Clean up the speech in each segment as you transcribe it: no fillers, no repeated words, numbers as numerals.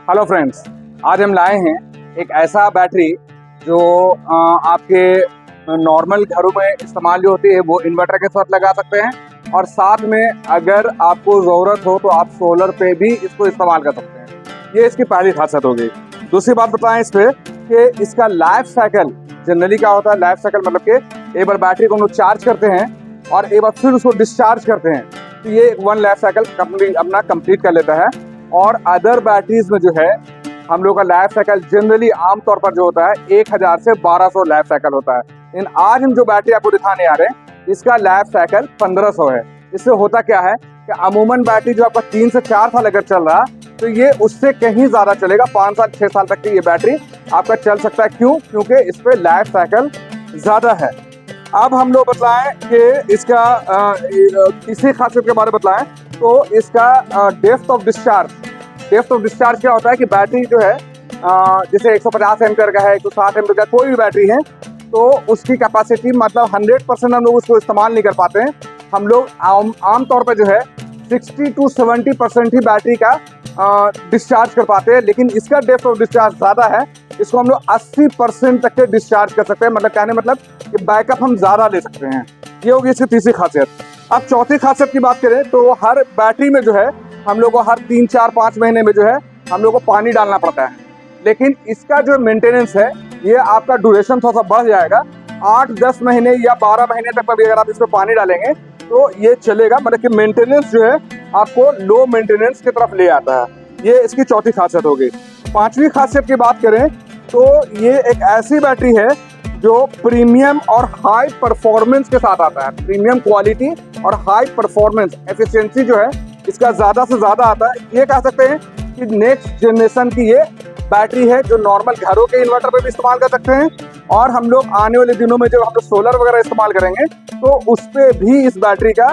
Hello friends, आज हम लाए हैं एक ऐसा बैटरी जो आपके नॉर्मल घरों में इस्तेमाल जो होती है वो इन्वर्टर के साथ लगा सकते हैं और साथ में अगर आपको ज़रूरत हो तो आप सोलर पे भी इसको इस्तेमाल कर सकते हैं। ये इसकी पहली खासियत होगी। दूसरी बात बताएं इस पर कि इसका लाइफ साइकिल जनरली क्या होता है। लाइफ साइकिल मतलब कि एक बार बैटरी को हम लोग चार्ज करते हैं और एक बार फिर उसको डिस्चार्ज करते हैं, तो ये वन लाइफ साइकिल अपना कंप्लीट कर लेता है। और अदर बैटरीज में जो है हम लोग का लाइफ साइकिल जनरली आमतौर पर जो होता है 1000 से 1200 लाइफ साइकिल होता है। लेकिन आज हम जो बैटरी आपको दिखाने आ रहे हैं इसका लाइफ साइकिल 1500 है। इससे होता क्या है कि अमूमन बैटरी जो आपका 3 से 4 साल अगर चल रहा तो ये उससे कहीं ज़्यादा चलेगा। 5 साल 6 साल तक की ये बैटरी आपका चल सकता है। क्यों? क्योंकि इस पर लाइफ साइकिल ज़्यादा है। अब हम लोग बताएं कि इसका तीसरी खासियत के बारे में बताएं तो इसका depth of discharge. Depth of discharge क्या होता है कि बैटरी जो है जैसे 150 एम्पीयर का है, 160 एम्पीयर का कोई भी बैटरी है तो उसकी कैपेसिटी मतलब 100% हम लोग उसको इस्तेमाल नहीं कर पाते हैं। हम लोग आमतौर पर जो है 60 to 70% ही बैटरी का डिस्चार्ज कर पाते हैं। लेकिन इसका डेप्थ ऑफ डिस्चार्ज ज़्यादा है। इसको हम लोग 80% तक के डिस्चार्ज कर सकते हैं। मतलब कहने मतलब कि बैकअप हम ज़्यादा ले सकते हैं। ये होगी इसकी तीसरी खासियत। अब चौथी खासियत की बात करें तो हर बैटरी में जो है हम लोग को हर 3, 4, 5 महीने में जो है हम लोग को पानी डालना पड़ता है। लेकिन इसका जो मेंटेनेंस है ये आपका ड्यूरेशन थोड़ा सा बढ़ जाएगा। 8, 10 महीने या 12 महीने तक भी अगर आप इसमें पानी डालेंगे तो ये चलेगा। मतलब कि मेंटेनेंस जो है आपको लो मेंटेनेंस की तरफ ले आता है। ये इसकी चौथी खासियत होगी। पांचवी खासियत की बात करें तो ये एक ऐसी बैटरी है जो प्रीमियम और हाई परफॉर्मेंस के साथ आता है। प्रीमियम क्वालिटी और हाई परफॉर्मेंस एफिशिएंसी जो है इसका ज़्यादा से ज़्यादा आता है। ये कह सकते हैं कि नेक्स्ट जनरेशन की ये बैटरी है जो नॉर्मल घरों के इन्वर्टर पे भी इस्तेमाल कर सकते हैं। और हम लोग आने वाले दिनों में जब हम लोग सोलर वगैरह इस्तेमाल करेंगे तो उस पर भी इस बैटरी का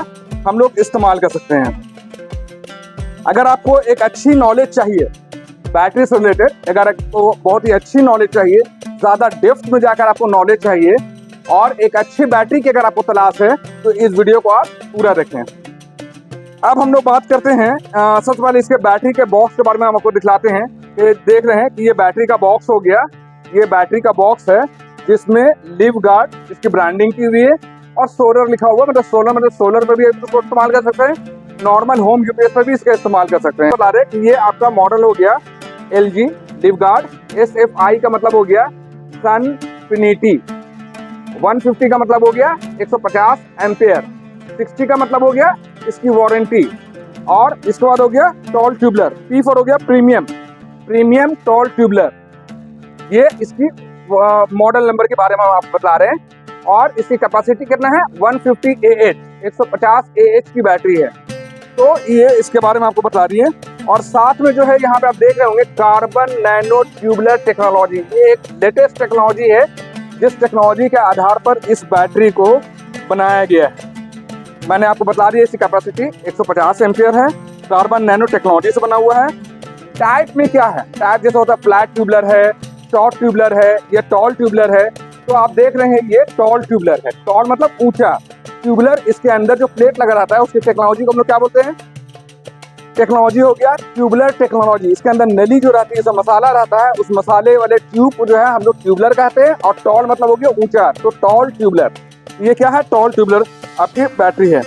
हम लोग इस्तेमाल कर सकते हैं। अगर आपको एक अच्छी नॉलेज चाहिए बैटरी से रिलेटेड, अगर आपको बहुत ही अच्छी नॉलेज चाहिए, ज़्यादा डेप्थ में जाकर आपको नॉलेज चाहिए और एक अच्छी बैटरी की अगर आपको तलाश है तो इस वीडियो को आप पूरा देखें। अब हम लोग बात करते हैं सबसे पहले इसके बैटरी के बॉक्स के बारे में हम आपको दिखलाते हैं। कि देख रहे हैं कि ये बैटरी का बॉक्स हो गया। ये बैटरी का बॉक्स है जिसमें लिव गार्ड इसकी ब्रांडिंग की हुई है और सोलर लिखा हुआ। मतलब सोलर पर भी इसको इस्तेमाल कर सकते हैं, नॉर्मल होम यूपीएस पर भी इसका इस्तेमाल कर सकते हैं। बता दें कि ये आपका मॉडल हो गया LG लिव गार्ड। SFI का मतलब हो गया सनफिनिटी। 150 का मतलब हो गया 150 एम्पेयर। 60 का मतलब हो गया इसकी वारंटी। और इसके बाद हो गया टॉल ट्यूबलर। P4 हो गया प्रीमियम टॉल ट्यूबलर। ये इसकी मॉडल नंबर के बारे में हम आपको बता रहे हैं। और इसकी कैपेसिटी कितना है 150 AH 150 AH की बैटरी है। तो ये इसके बारे में आपको बता रही है। और साथ में जो है यहाँ पे आप देख रहे होंगे कार्बन नैनो ट्यूबलर टेक्नोलॉजी। ये एक लेटेस्ट टेक्नोलॉजी है जिस टेक्नोलॉजी के आधार पर इस बैटरी को बनाया गया है। मैंने आपको बता दिया इसकी कैपेसिटी 150 एम्पियर है, कार्बन नैनो टेक्नोलॉजी से बना हुआ है। टाइप में क्या है, टाइप जैसे होता है फ्लैट ट्यूबलर है, शॉर्ट ट्यूबलर है या टॉल ट्यूबलर है। तो आप देख रहे हैं ये टॉल ट्यूबलर है। टॉल मतलब ऊंचा। ट्यूबलर इसके अंदर जो प्लेट लगा रहता है उसकी टेक्नोलॉजी को हम लोग क्या बोलते हैं? टेक्नोलॉजी हो गया ट्यूबलर टेक्नोलॉजी। इसके अंदर नली जो रहती है, जो मसाला रहता है, उस मसाले वाले ट्यूब को जो है हम लोग ट्यूबलर कहते हैं। और टॉल मतलब हो गया ऊंचा, तो टॉल ट्यूबलर। ये क्या है? टॉल ट्यूबलर आपकी बैटरी है।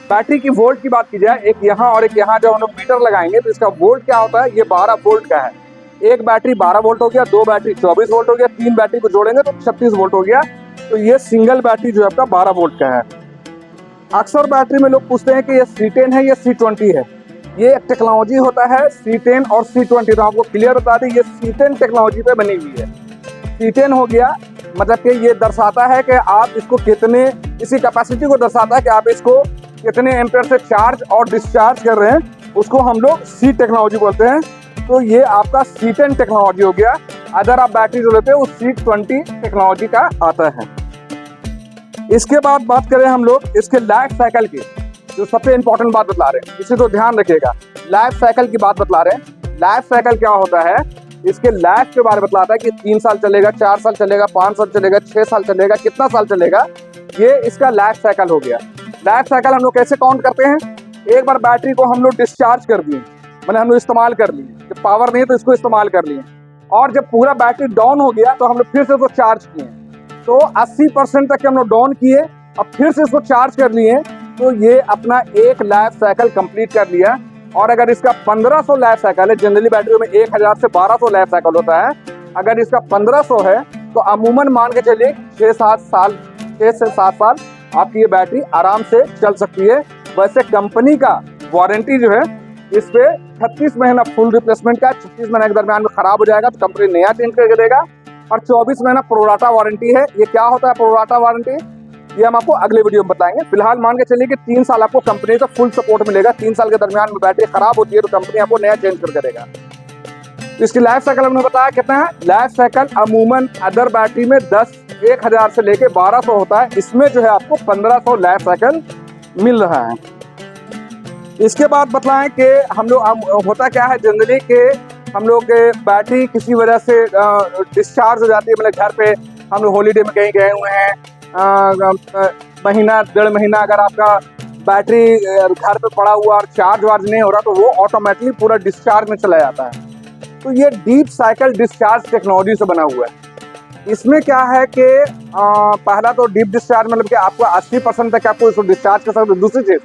बैटरी की वोल्ट की बात की जाए, एक यहाँ और एक यहाँ, जब हम लोग मीटर लगाएंगे तो इसका वोल्ट क्या होता है, ये 12 वोल्ट का है। एक बैटरी 12 वोल्ट हो गया, 2 बैटरी 24 वोल्ट हो गया, 3 बैटरी को जोड़ेंगे तो 36 वोल्ट हो गया। तो ये सिंगल बैटरी जो है आपका 12 वोल्ट का है। अक्सर बैटरी में लोग पूछते हैं कि ये C10 है या C20 है। ये एक टेक्नोलॉजी होता है C10 और C20। तो आपको क्लियर बता दें, ये C10 टेक्नोलॉजी पे बनी हुई है। C10 हो गया मतलब कि ये दर्शाता है कि आप इसको कितने, इसी कैपेसिटी को दर्शाता है कि आप इसको कितने एम्पेयर से चार्ज और डिस्चार्ज कर रहे हैं। उसको हम लोग C टेक्नोलॉजी बोलते हैं। तो ये आपका C10 टेक्नोलॉजी हो गया। अगर आप बैटरी जो लेते हैं वो C20 टेक्नोलॉजी का आता है। इसके बाद बात करें हम लोग इसके लाइफ साइकिल की, जो सबसे इंपॉर्टेंट बात बता रहे हैं, इसे तो ध्यान रखिएगा। लाइफ साइकिल की बात बता रहे हैं। लाइफ साइकिल क्या होता है, इसके लाइफ के बारे में बतलाता है कि 3 साल चलेगा, 4 साल चलेगा, 5 साल चलेगा, 6 साल चलेगा, कितना साल चलेगा। ये इसका लाइफ साइकिल हो गया। लाइफ साइकिल हम लोग कैसे काउंट करते हैं? एक बार बैटरी को हम लोग डिस्चार्ज कर दिए, मतलब हम लोग इस्तेमाल कर लिए, जब पावर नहीं है तो इसको इस्तेमाल कर लिए, और जब पूरा बैटरी डाउन हो गया तो हम लोग फिर से उसको चार्ज किए। तो 80% तक हम लोग डाउन किए, अब फिर से इसको चार्ज कर लिए, तो ये अपना 1 लाइफ साइकिल कंप्लीट कर लिया। और अगर इसका 1500 लाइफ साइकिल है, जनरली बैटरियों में 1000 से 1200 लाइफ साइकिल होता है, अगर इसका 1500 है तो अमूमन मान के चलिए 6 से 7 साल आपकी ये बैटरी आराम से चल सकती है। वैसे कंपनी का वारंटी जो है इस पे 36 महीना फुल रिप्लेसमेंट का, 36 महीने के दरमियान में खराब हो जाएगा तो कंपनी नया चेंज करके देगा, और 24 महीना प्रोराटा वारंटी है। ये क्या होता है प्रोराटा वारंटी, ये हम आपको अगले वीडियो में बताएंगे। फिलहाल मान के चलिए कि 3 साल आपको कंपनी से फुल सपोर्ट मिलेगा। 3 साल के दरमियान में बैटरी खराब होती है तो कंपनी आपको नया चेंज करके देगा। इसकी लाइफ साइकिल हमने बताया कितना है। लाइफ साइकिल अमूमन अदर बैटरी में 1000 से लेके 1200 होता है, इसमें जो है आपको 1500 लाइफ साइकिल मिल रहा है। इसके बाद बताएं कि हम लोग होता क्या है जनरली कि हम लोग के बैटरी किसी वजह से डिस्चार्ज हो जाती है, मतलब घर पे हम लोग हॉलीडे में कहीं गए हुए हैं, महीना 1.5 महीना अगर आपका बैटरी घर पे पड़ा हुआ और चार्ज वार्ज नहीं हो रहा तो वो ऑटोमेटिकली पूरा डिस्चार्ज में चला जाता है। तो ये डीप साइकिल डिस्चार्ज टेक्नोलॉजी से बना हुआ है। इसमें क्या है कि पहला तो डीप डिस्चार्ज मतलब कि आपको 80% तक आपको इसको डिस्चार्ज कर सकते हो। दूसरी चीज़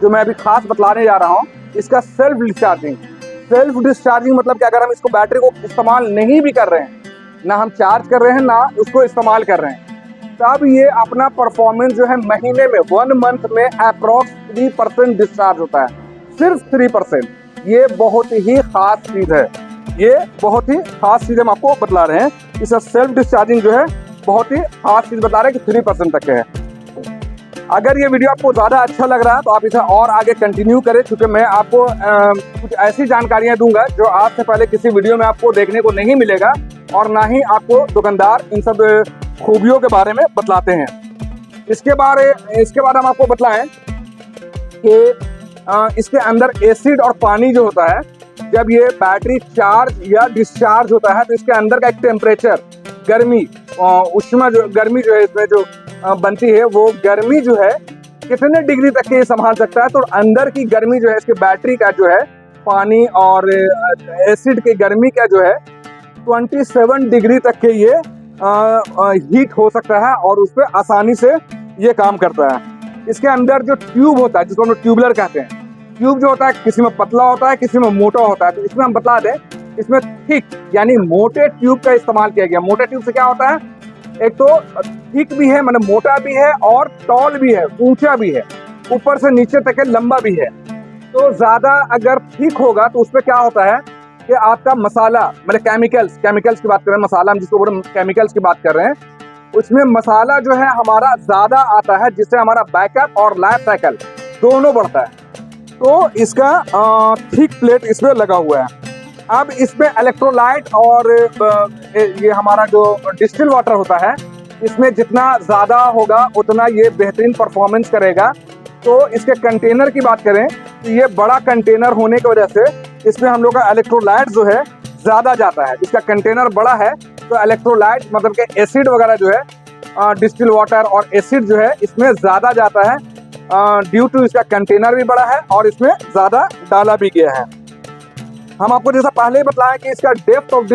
जो मैं अभी खास बतलाने जा रहा हूँ, इसका सेल्फ डिस्चार्जिंग मतलब कि अगर हम इसको बैटरी को इस्तेमाल नहीं भी कर रहे हैं, ना हम चार्ज कर रहे हैं ना उसको इस्तेमाल कर रहे हैं, तब ये अपना परफॉर्मेंस जो है महीने में 1 मंथ में अप्रॉक्स 3% डिस्चार्ज होता है, सिर्फ 3%। ये बहुत ही खास चीज़ है, ये बहुत ही खास चीज़ हम आपको बतला रहे हैं। इसका सेल्फ डिस्चार्जिंग जो है बहुत ही खास चीज़ बता रहे हैं कि 3% तक है। अगर ये वीडियो आपको ज़्यादा अच्छा लग रहा है तो आप इसे और आगे कंटिन्यू करें, क्योंकि मैं आपको कुछ ऐसी जानकारियाँ दूंगा जो आज से पहले किसी वीडियो में आपको देखने को नहीं मिलेगा, और ना ही आपको दुकानदार इन सब खूबियों के बारे में बतलाते हैं। इसके बाद हम आपको बतलाएं कि इसके अंदर एसिड और पानी जो होता है, जब ये बैटरी चार्ज या डिस्चार्ज होता है तो इसके अंदर का एक टेम्परेचर, गर्मी, उष्मा जो गर्मी जो है इसमें जो बनती है, वो गर्मी जो है कितने डिग्री तक के ये संभाल सकता है। तो अंदर की गर्मी जो है इसके बैटरी का जो है पानी और एसिड की गर्मी का जो है 27 डिग्री तक के ये हीट हो सकता है, और उस पर आसानी से ये काम करता है। इसके अंदर जो ट्यूब होता है जिसको हम लोग ट्यूबलर कहते हैं, ट्यूब जो होता है किसी में पतला होता है किसी में मोटा होता है, तो इसमें हम बता दें इसमें थिक यानी मोटे ट्यूब का इस्तेमाल किया गया। मोटे ट्यूब से क्या होता है, एक तो थिक भी है मतलब मोटा भी है, और टॉल भी है, ऊंचा भी है, ऊपर से नीचे तक लंबा भी है। तो ज्यादा अगर थिक होगा तो उसमें क्या होता है कि आपका मसाला मतलब केमिकल्स की बात कर रहे हैं, मसाला हम जिसको बोल रहे हैं केमिकल्स की बात कर रहे हैं, उसमें मसाला जो है हमारा ज्यादा आता है, जिससे हमारा बैकअप और लाइफ साइकिल दोनों बढ़ता है। तो इसका थिक प्लेट इसमें लगा हुआ है। अब इसमें इलेक्ट्रोलाइट और ये हमारा जो डिस्टिल वाटर होता है, इसमें जितना ज़्यादा होगा उतना ये बेहतरीन परफॉर्मेंस करेगा। तो इसके कंटेनर की बात करें तो ये बड़ा कंटेनर होने की वजह से इसमें हम लोग का इलेक्ट्रोलाइट जो है ज़्यादा जाता है। इसका कंटेनर बड़ा है तो इलेक्ट्रोलाइट मतलब कि एसिड वगैरह जो है डिस्टिल वाटर और एसिड जो है इसमें ज़्यादा जाता है, ड्यू टू इसका कंटेनर भी बड़ा है और इसमें ज़्यादा डाला भी गया है। हम आपको जैसा पहले ही बताया कि इसका डेप्थ ऑफ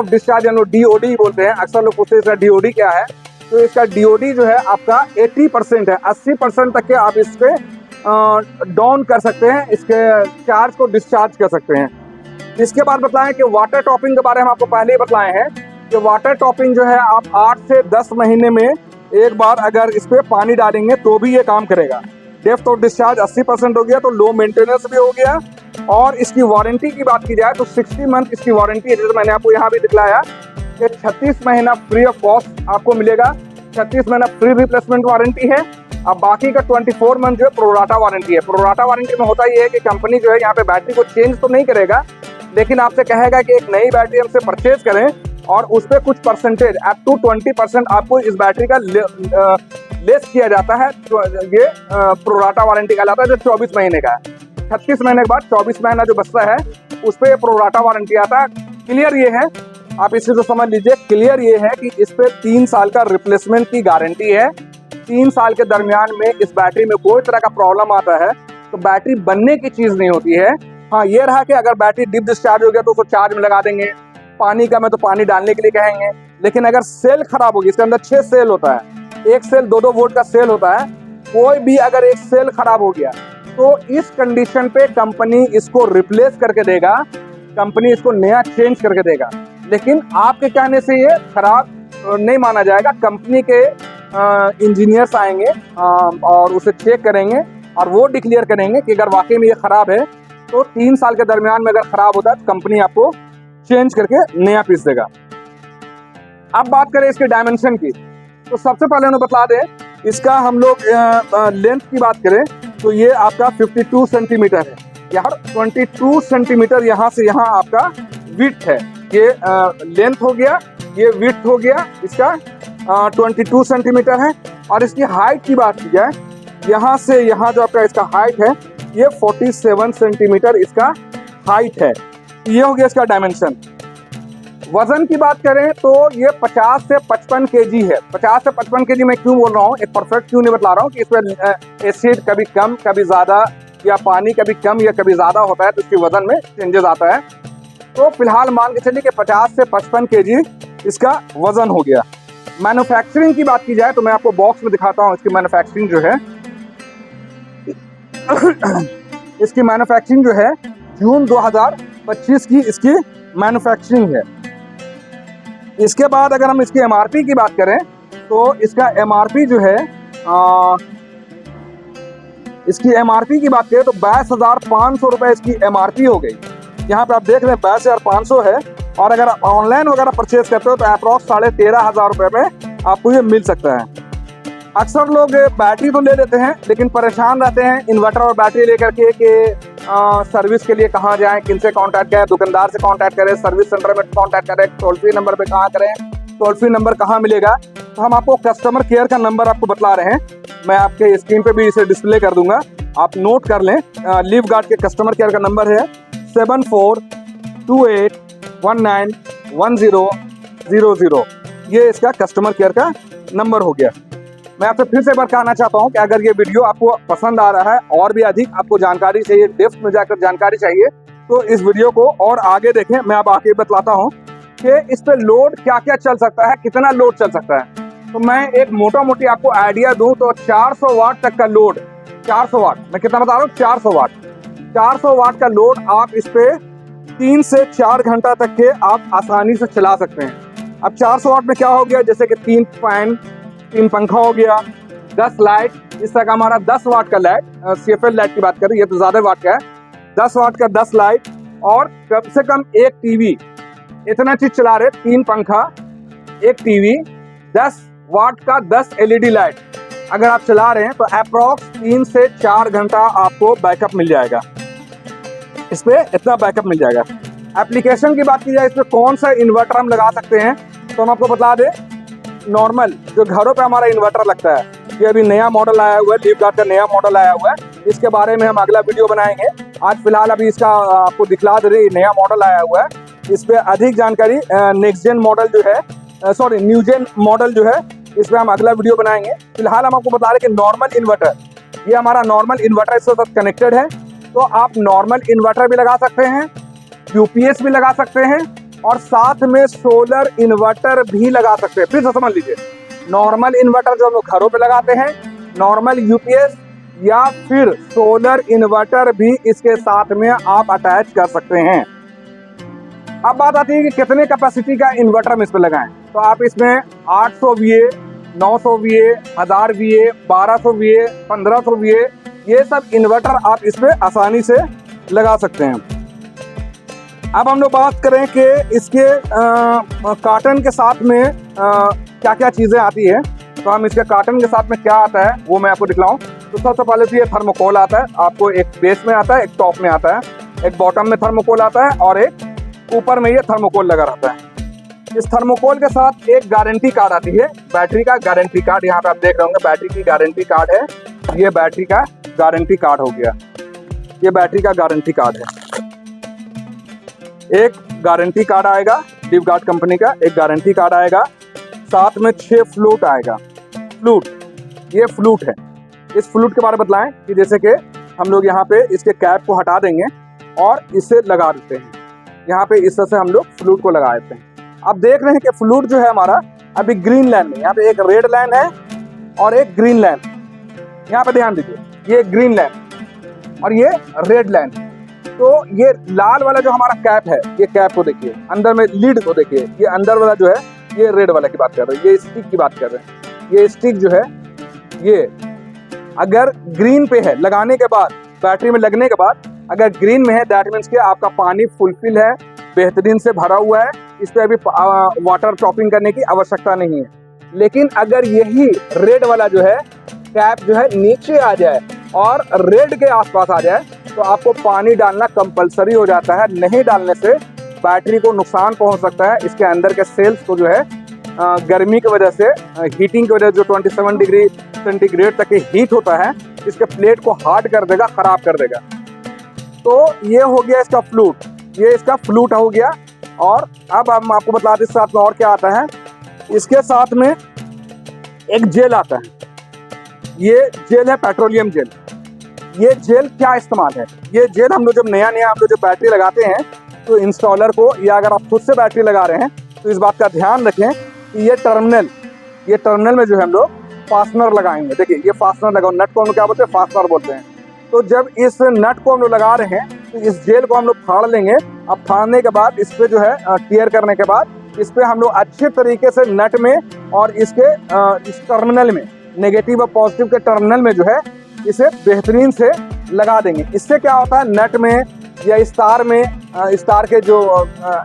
डिस्चार्ज यानी DOD बोलते हैं, अक्सर लोग पूछते हैं इसका DOD क्या है। तो इसका DOD जो है आपका 80% है, 80% तक के आप इस पे डाउन कर सकते हैं, इसके चार्ज को डिस्चार्ज कर सकते हैं। इसके बाद बताएं कि वाटर टॉपिंग के बारे में आपको पहले ही बताए हैं कि वाटर टॉपिंग जो है आप 8 से 10 महीने में एक बार अगर इस पे पानी डालेंगे तो भी ये काम करेगा। डेप्थ ऑफ डिस्चार्ज 80% हो गया तो लो मेंटेनेंस भी हो गया। और इसकी वारंटी की बात की जाए तो 60 मंथ इसकी वारंटी है, जैसे मैंने आपको यहाँ भी दिखलाया कि 36 महीना फ्री ऑफ कॉस्ट आपको मिलेगा, 36 महीना फ्री रिप्लेसमेंट वारंटी है। अब बाकी का 24 मंथ जो है प्रोराटा वारंटी है। प्रोराटा वारंटी में होता ये है कि कंपनी जो है यहाँ पे बैटरी को चेंज तो नहीं करेगा, लेकिन आपसे कहेगा कि एक नई बैटरी हमसे परचेज करें और उस पर कुछ परसेंटेज अप टू 20% आपको इस बैटरी का लेस किया जाता है। तो ये प्रोराटा वारंटी कहलाता है, जो 24 महीने का है। 36 महीने के बाद 24 महीना जो बचता है उस पर प्रोराटा वारंटी आता है। क्लियर ये है, आप इसे तो समझ लीजिए, क्लियर ये है कि इस पे 3 साल का रिप्लेसमेंट की गारंटी है। 3 साल के दरमियान में इस बैटरी में कोई तरह का प्रॉब्लम आता है तो बैटरी बनने की चीज़ नहीं होती है। हाँ, ये रहा कि अगर बैटरी डिप डिस्चार्ज हो गया तो उसको चार्ज में लगा देंगे, पानी कम है तो पानी डालने के लिए कहेंगे। लेकिन अगर सेल खराब होगी, इसके अंदर 6 सेल होता है, एक सेल 2-2 वोल्ट का सेल होता है, कोई भी अगर एक सेल खराब हो गया तो इस कंडीशन पे कंपनी इसको रिप्लेस करके देगा, कंपनी इसको नया चेंज करके देगा। लेकिन आपके कहने से ये खराब नहीं माना जाएगा। कंपनी के इंजीनियर्स आएंगे और उसे चेक करेंगे और वो डिक्लेयर करेंगे कि अगर वाकई में ये खराब है तो 3 साल के दरमियान में अगर खराब होता है तो कंपनी आपको चेंज करके नया पीस देगा। अब बात करें इसके डायमेंशन की, तो सबसे पहले उन्हें बता दें, इसका हम लोग लेंथ की बात करें तो ये आपका 52 सेंटीमीटर है। यहाँ 22 सेंटीमीटर यहाँ से यहाँ आपका विड्थ है। ये लेंथ हो गया, ये विड्थ हो गया इसका 22 सेंटीमीटर है। और इसकी हाइट की बात की जाए, यहाँ से यहाँ जो आपका इसका हाइट है ये 47 सेंटीमीटर इसका हाइट है। ये हो गया इसका डायमेंशन। वजन की बात करें तो ये 50 से 55 केजी है। 50 से 55 केजी मैं क्यों बोल रहा हूँ, एक परफेक्ट क्यों नहीं बता रहा हूँ कि इसमें एसिड कभी कम कभी ज़्यादा या पानी कभी कम या कभी ज़्यादा होता है तो इसके वजन में चेंजेस आता है। तो फिलहाल मान के चलिए कि 50 से 55 केजी इसका वजन हो गया। मैन्युफैक्चरिंग की बात की जाए तो मैं आपको बॉक्स में दिखाता हूँ इसकी मैन्युफैक्चरिंग जो है। इसकी मैन्युफैक्चरिंग जो है जून 2025 की इसकी मैन्युफैक्चरिंग है। इसके बाद अगर हम इसकी एमआरपी की बात करें तो इसका एमआरपी जो है इसकी एमआरपी की बात करें तो 22,500 रुपये इसकी एमआरपी हो गई। यहाँ पे आप देख रहे हैं 22,500 है। और अगर आप ऑनलाइन वगैरह परचेज करते हो तो अप्रॉक्स 13,500 रुपये में आपको ये मिल सकता है। अक्सर लोग बैटरी तो ले लेते हैं लेकिन परेशान रहते हैं इन्वर्टर और बैटरी लेकर के कि सर्विस के लिए कहाँ जाएं, किनसे कांटेक्ट करें, दुकानदार से कांटेक्ट करें, सर्विस सेंटर में कांटेक्ट करें, टोल फ्री नंबर पे कहाँ करें, टोल फ्री नंबर कहाँ मिलेगा। तो हम आपको कस्टमर केयर का नंबर आपको बतला रहे हैं, मैं आपके स्क्रीन पे भी इसे डिस्प्ले कर दूंगा, आप नोट कर लें। लीव गार्ड के कस्टमर केयर का नंबर है 7428191000। ये इसका कस्टमर केयर का नंबर हो गया। मैं आपसे फिर से एक बार कहना चाहता हूं कि अगर ये वीडियो आपको पसंद आ रहा है और भी अधिक आपको जानकारी चाहिए, डेप्थ में जाकर जानकारी चाहिए, तो इस वीडियो को और आगे देखें। मैं अब आगे बतलाता हूं कि इस पे लोड क्या क्या चल सकता है, कितना लोड चल सकता है। तो मैं एक मोटा मोटी आपको आइडिया दूं तो 400 वाट तक का लोड, 400 वाट मैं कितना बता रहा हूँ, 400 वाट 400 वाट का लोड आप इस पे 3 से 4 घंटा तक के आप आसानी से चला सकते हैं। अब 400 वाट में क्या हो गया, जैसे कि 3 फैन, 3 पंखा हो गया, 10 लाइट, इस तरह का हमारा 10 वाट का लाइट, CFL लाइट की बात करें ये तो ज़्यादा वाट का है, 10 वाट का 10 लाइट और कम से कम एक टीवी, इतना चीज़ चला रहे, 3 पंखा, एक टीवी, 10 वाट का 10 LED लाइट अगर आप चला रहे हैं तो अप्रॉक्स 3 से 4 घंटा आपको बैकअप मिल जाएगा। इस पर इतना बैकअप मिल जाएगा। एप्लीकेशन की बात की जाए, इस पर कौन सा इन्वर्टर हम लगा सकते हैं तो हम आपको बता दें, नॉर्मल जो घरों पे हमारा इन्वर्टर लगता है, ये अभी नया मॉडल आया हुआ है, लीव गार्ड का नया मॉडल आया हुआ है, इसके बारे में हम अगला वीडियो बनाएंगे। आज फिलहाल अभी इसका आपको दिखला दे रही, नया मॉडल आया हुआ है, इस पर अधिक जानकारी नेक्स्ट जेन मॉडल जो है, सॉरी न्यू जेन मॉडल जो है, इस पर हम अगला वीडियो बनाएंगे। फिलहाल हम आपको बता रहे कि नॉर्मल इन्वर्टर, ये हमारा नॉर्मल इन्वर्टर इसके साथ कनेक्टेड है, तो आप नॉर्मल इन्वर्टर भी लगा सकते हैं, UPS भी लगा सकते हैं और साथ में सोलर इन्वर्टर भी लगा सकते हैं। फिर से समझ लीजिए, नॉर्मल इन्वर्टर जो हम लोग घरों पे लगाते हैं, नॉर्मल UPS या फिर सोलर इन्वर्टर भी इसके साथ में आप अटैच कर सकते हैं। अब बात आती है कि कितने कैपेसिटी का इन्वर्टर हम इस पे लगाएं, तो आप इसमें 800 VA, 900 VA, 1000 VA, 1200 VA, 1500 VA, ये सब इन्वर्टर आप इस पे आसानी से लगा सकते हैं। अब हम लोग बात करें कि इसके कार्टन के साथ में क्या क्या चीज़ें आती है, तो हम इसके कार्टन के साथ में क्या आता है वो मैं आपको दिखलाऊं। तो सबसे पहले तो ये थर्मोकोल आता है, आपको एक बेस में आता है, एक टॉप में आता है, एक बॉटम में थर्मोकोल आता है और एक ऊपर में ये थर्मोकोल लगा रहता है। इस थर्मोकोल के साथ एक गारंटी कार्ड आती है, बैटरी का गारंटी कार्ड, यहाँ पे आप देख रहे होंगे बैटरी की गारंटी कार्ड है, ये बैटरी का गारंटी कार्ड हो गया, ये बैटरी का गारंटी कार्ड है। एक गारंटी कार्ड आएगा लीव गार्ड कंपनी का, एक गारंटी कार्ड आएगा, साथ में 6 फ्लूट आएगा। फ्लूट, ये फ्लूट है, इस फ्लूट के बारे में बताएं कि जैसे कि हम लोग यहाँ पे इसके कैप को हटा देंगे और इसे लगा देते हैं। यहाँ पे इस तरह से हम लोग फ्लूट को लगा देते हैं। अब देख रहे हैं कि फ्लूट जो है हमारा अभी ग्रीन लाइन में, यहाँ पे एक रेड लाइन है और एक ग्रीन लाइन। यहाँ पे ध्यान दीजिए, ये ग्रीन लाइन और ये रेड लाइन। तो ये लाल वाला जो हमारा कैप है, ये कैप को देखिए, अंदर में लीड को देखिए, ये अंदर वाला जो है ये रेड वाला की बात कर रहे हैं, ये स्टिक की बात कर रहे हैं। ये स्टिक जो है ये अगर ग्रीन पे है लगाने के बाद, बैटरी में लगने के बाद अगर ग्रीन में है, दैट मीन्स कि आपका पानी फुलफिल है, बेहतरीन से भरा हुआ है, इस पर अभी वाटर टॉपिंग करने की आवश्यकता नहीं है। लेकिन अगर यही रेड वाला जो है कैप जो है नीचे आ जाए और रेड के आसपास आ जाए तो आपको पानी डालना कंपलसरी हो जाता है। नहीं डालने से बैटरी को नुकसान पहुंच सकता है। इसके अंदर के सेल्स को जो है गर्मी की वजह से, हीटिंग की वजह से, जो 27 डिग्री सेंटीग्रेड तक हीट होता है, इसके प्लेट को हार्ड कर देगा, खराब कर देगा। तो ये हो गया इसका फ्लूट, ये इसका फ्लूट हो गया। और अब हम आपको बता दें साथ में और क्या आता है। इसके साथ में एक जेल आता है, ये जेल है पेट्रोलियम जेल। ये जेल क्या इस्तेमाल है, ये जेल हम लोग जब नया हम लोग जब बैटरी लगाते हैं तो इंस्टॉलर को, या अगर आप खुद से बैटरी लगा रहे हैं तो इस बात का ध्यान रखें कि ये टर्मिनल में जो है हम लोग फास्टनर लगाएंगे। देखिए ये फास्टनर लगाओ, नट को हम लोग क्या बोलते हैं, फास्टनर बोलते हैं। तो जब इस नट को हम लोग लगा रहे हैं तो इस जेल को हम लोग फाड़ लेंगे। अब फाड़ने के बाद इस पे जो है टियर करने के बाद इस पे हम लोग अच्छे तरीके से नट में और इसके इस टर्मिनल में, नेगेटिव और पॉजिटिव के टर्मिनल में जो है इसे बेहतरीन से लगा देंगे। इससे क्या होता है, नट में या स्टार में, स्टार के जो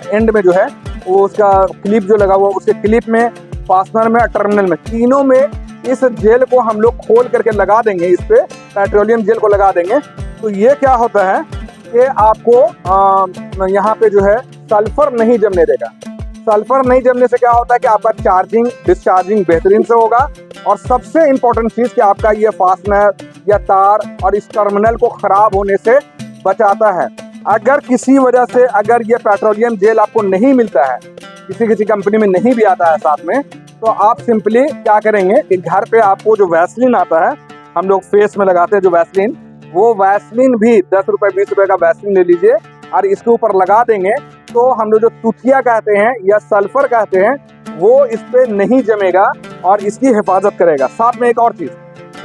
एंड में जो है वो उसका क्लिप जो लगा हुआ, उसके क्लिप में, फास्टनर में, टर्मिनल में, तीनों में इस जेल को हम लोग खोल करके लगा देंगे। इस पे पेट्रोलियम जेल को लगा देंगे। तो ये क्या होता है कि आपको यहाँ पे जो है सल्फर नहीं जमने देगा। सल्फर नहीं जमने से क्या होता है कि आपका चार्जिंग डिस्चार्जिंग बेहतरीन से होगा। और सबसे इम्पोर्टेंट चीज़ कि आपका ये फास्टनर या तार और इस टर्मिनल को खराब होने से बचाता है। अगर किसी वजह से अगर ये पेट्रोलियम जेल आपको नहीं मिलता है, किसी कंपनी में नहीं भी आता है साथ में, तो आप सिंपली क्या करेंगे कि घर पे आपको जो वैसलीन आता है, हम लोग फेस में लगाते हैं जो वैसलीन, वो वैसलीन भी 10 रुपये 20 रुपये का वैसलीन ले लीजिए और इसके ऊपर लगा देंगे। तो हम लोग जो तुथिया कहते हैं या सल्फर कहते हैं वो इस पे नहीं जमेगा और इसकी हिफाजत करेगा। साथ में एक और चीज़,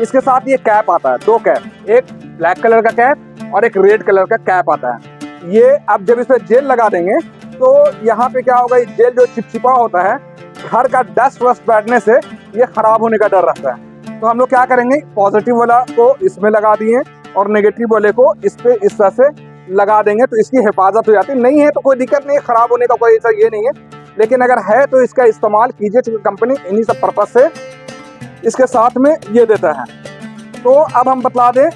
इसके साथ ये कैप आता है, 2 कैप, एक ब्लैक कलर का कैप और एक रेड कलर का कैप आता है। ये अब जब इस पे जेल लगा देंगे तो यहाँ पे क्या होगा, ये जेल जो चिपचिपा होता है, घर का डस्ट वस्ट बैठने से ये खराब होने का डर रहता है। तो हम लोग क्या करेंगे, पॉजिटिव वाला को इसमें लगा दिए और नेगेटिव वाले को इस पे इस तरह से लगा देंगे तो इसकी हिफाजत हो जाती है। नहीं है तो कोई दिक्कत नहीं है, खराब होने का कोई ऐसा ये नहीं है। लेकिन अगर है तो इसका इस्तेमाल कीजिए, क्योंकि कंपनी इन्हीं सब पर्पज से इसके साथ में ये देता है। तो अब हम बतला दें,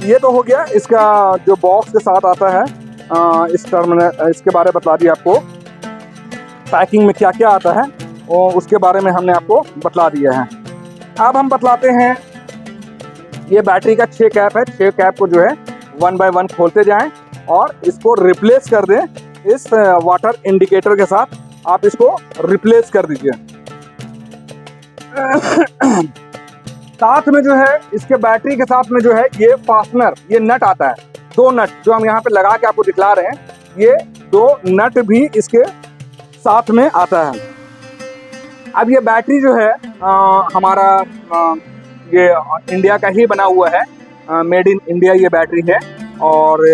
ये तो हो गया इसका जो बॉक्स के साथ आता है, इस टर्मिनल, इसके बारे में बतला दिया आपको। पैकिंग में क्या क्या आता है और उसके बारे में हमने आपको बतला दिया है। अब हम बतलाते हैं, ये बैटरी का 6 कैप है। 6 कैप को जो है 1 बाय 1 खोलते जाएं और इसको रिप्लेस कर दें इस वाटर इंडिकेटर के साथ। आप इसको रिप्लेस कर दीजिए। साथ में जो है इसके बैटरी के साथ में जो है ये फास्टनर, ये नट आता है, 2 नट जो हम यहाँ पे लगा के आपको दिखला रहे हैं, ये 2 नट भी इसके साथ में आता है। अब ये बैटरी जो है हमारा ये इंडिया का ही बना हुआ है, मेड इन इंडिया ये बैटरी है। और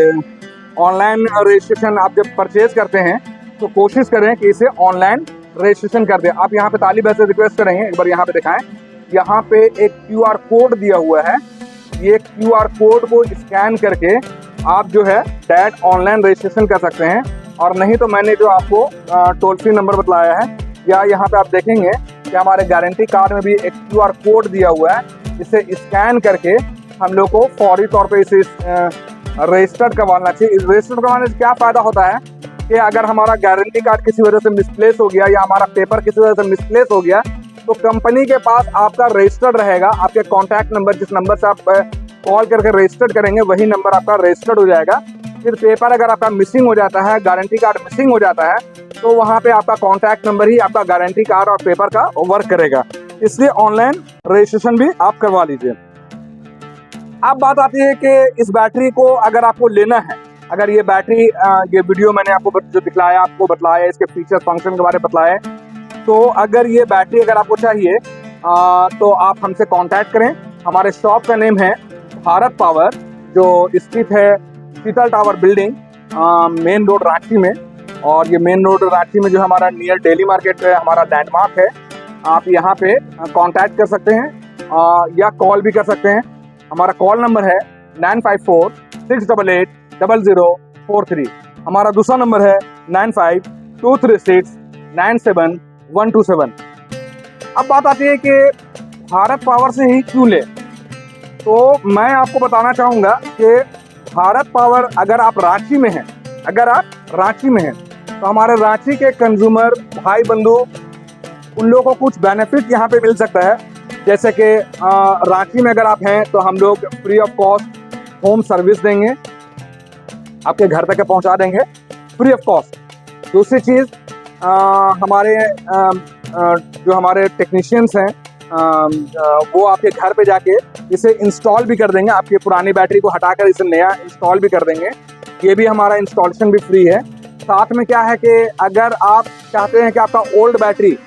ऑनलाइन रजिस्ट्रेशन आप जब परचेज करते हैं तो कोशिश करें कि इसे ऑनलाइन रजिस्ट्रेशन कर दें। आप यहाँ पे तालिब भाई से रिक्वेस्ट करेंगे, एक बार यहाँ पे दिखाएं, यहाँ पे एक QR कोड दिया हुआ है। ये QR कोड को स्कैन करके आप जो है डायरेक्ट ऑनलाइन रजिस्ट्रेशन कर सकते हैं। और नहीं तो मैंने जो आपको टोल फ्री नंबर बतलाया है, या यहाँ पे आप देखेंगे कि हमारे गारंटी कार्ड में भी एक QR कोड दिया हुआ है। इसे स्कैन करके हम लोग को फौरी तौर पे इसे रजिस्टर्ड करवाना चाहिए। रजिस्टर्ड करवाने से क्या फ़ायदा होता है कि अगर हमारा गारंटी कार्ड किसी वजह से मिसप्लेस हो गया या हमारा पेपर किसी वजह से मिसप्लेस हो गया तो कंपनी के पास आपका रजिस्टर्ड रहेगा। आपके कॉन्टैक्ट नंबर, जिस नंबर से आप कॉल करके रजिस्टर्ड करेंगे, वही नंबर आपका रजिस्टर्ड हो जाएगा। फिर पेपर अगर आपका मिसिंग हो जाता है, गारंटी कार्ड मिसिंग हो जाता है, तो वहाँ पे आपका कॉन्टैक्ट नंबर ही आपका गारंटी कार्ड और पेपर का वर्क करेगा। इसलिए ऑनलाइन रजिस्ट्रेशन भी आप करवा लीजिए। अब बात आती है कि इस बैटरी को अगर आपको लेना है, अगर ये बैटरी ये वीडियो मैंने आपको जो दिखलाया, आपको बतलाया, इसके फीचर फंक्शन के बारे में बतलाया, तो अगर ये बैटरी अगर आपको चाहिए तो आप हमसे कांटेक्ट करें। हमारे शॉप का नेम है भारत पावर, जो स्थित है Sheetal tower building, main road Ranchi में। और ये मेन रोड रांची में जो हमारा नियर डेली मार्केट है, हमारा लैंडमार्क है। आप यहाँ पे कांटेक्ट कर सकते हैं या कॉल भी कर सकते हैं। हमारा कॉल नंबर है 9546880043। हमारा दूसरा नंबर है 9523697127। अब बात आती है कि भारत पावर से ही क्यों ले, तो मैं आपको बताना चाहूँगा कि भारत पावर अगर आप रांची में हैं, तो हमारे रांची के कंज्यूमर भाई बंधु, उन लोगों को कुछ बेनिफिट यहाँ पे मिल सकता है। जैसे कि रांची में अगर आप हैं तो हम लोग free of cost home service देंगे, आपके घर तक पहुँचा देंगे फ्री ऑफ कॉस्ट। दूसरी चीज़, हमारे जो हमारे टेक्नीशियंस हैं वो आपके घर पे जाके इसे इंस्टॉल भी कर देंगे। आपकी पुरानी बैटरी को हटाकर इसे नया इंस्टॉल भी कर देंगे। ये भी हमारा इंस्टॉलेशन भी फ्री है। साथ में क्या है कि अगर आप चाहते हैं कि आपका ओल्ड बैटरी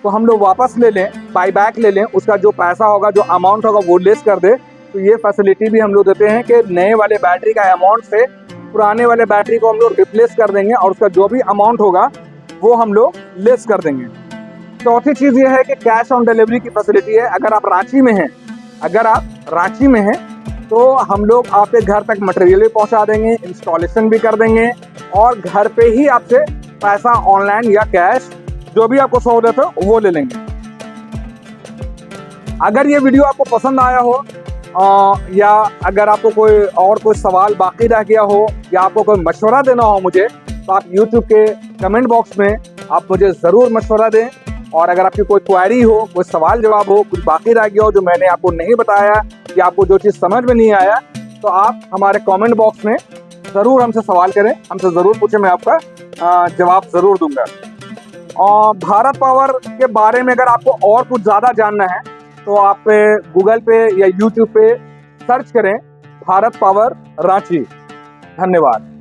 तो हम लोग वापस ले लें, बाई बैक ले लें, उसका जो पैसा होगा, जो अमाउंट होगा वो लेस कर दे, तो ये फैसिलिटी भी हम लोग देते हैं कि नए वाले बैटरी का अमाउंट से पुराने वाले बैटरी को हम लोग रिप्लेस कर देंगे और उसका जो भी अमाउंट होगा वो हम लोग लेस कर देंगे। चौथी चीज़ ये है कि कैश ऑन डिलीवरी की फैसिलिटी है। अगर आप रांची में हैं तो हम लोग आपके घर तक मटेरियल भी पहुंचा देंगे, इंस्टॉलेशन भी कर देंगे और घर पे ही आपसे पैसा ऑनलाइन या कैश जो भी आपको सहूलियत हो वो ले लेंगे। अगर ये वीडियो आपको पसंद आया हो या अगर आपको कोई सवाल बाकी रह गया हो या आपको कोई मशवरा देना हो मुझे, तो आप YouTube के कमेंट बॉक्स में आप मुझे ज़रूर मशवरा दें। और अगर आपकी कोई क्वेरी हो, कोई सवाल जवाब हो, कुछ बाकी रह गया हो जो मैंने आपको नहीं बताया या आपको जो चीज़ समझ में नहीं आया, तो आप हमारे कमेंट बॉक्स में ज़रूर हमसे सवाल करें, हमसे ज़रूर पूछें, मैं आपका जवाब ज़रूर दूंगा। और भारत पावर के बारे में अगर आपको और कुछ ज़्यादा जानना है तो आप गूगल पे या YouTube पे सर्च करें भारत पावर रांची। धन्यवाद।